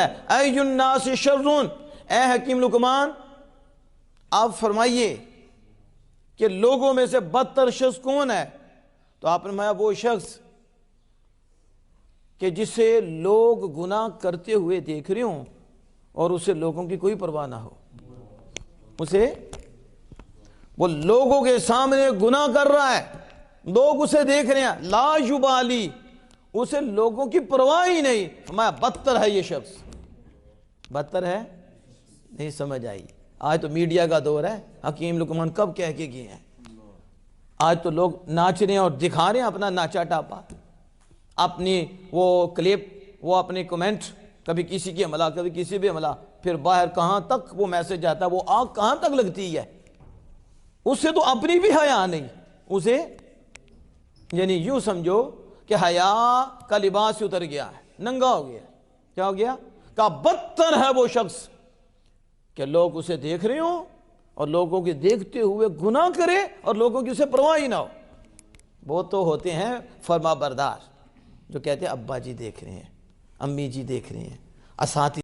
ای الناس شرون، اے حکیم لقمان آپ فرمائیے کہ لوگوں میں سے بدتر شخص کون ہے؟ تو آپ نے فرمایا وہ شخص کہ جسے لوگ گناہ کرتے ہوئے دیکھ رہے ہوں اور اسے لوگوں کی کوئی پرواہ نہ ہو. وہ لوگوں کے سامنے گناہ کر رہا ہے، لوگ اسے دیکھ رہے ہیں، لا یبالی، اسے لوگوں کی پرواہ ہی نہیں. فرمایا بدتر ہے یہ شخص. بدتر ہے؟ نہیں سمجھ آئی. آج تو میڈیا کا دور ہے. حکیم لقمان کب کہہ کے گئے ہیں؟ آج تو لوگ ناچ رہے ہیں اور دکھا رہے ہیں اپنا ناچا ٹاپا، اپنی وہ کلپ، وہ اپنے کمنٹ، کبھی کسی کی حملہ کبھی کسی بھی حملہ، پھر باہر کہاں تک وہ میسج جاتا ہے، وہ آنکھ کہاں تک لگتی ہے. اسے تو اپنی بھی حیا نہیں. اسے یعنی یوں سمجھو کہ حیا کا لباس اتر گیا ہے، ننگا ہو گیا. کیا ہو گیا؟ کہ بدتر ہے وہ شخص کہ لوگ اسے دیکھ رہے ہوں اور لوگوں کے دیکھتے ہوئے گناہ کرے اور لوگوں کی اسے پرواہ ہی نہ ہو. وہ تو ہوتے ہیں فرما بردار جو کہتے ہیں ابا جی دیکھ رہے ہیں، امی جی دیکھ رہے ہیں، اساتذہ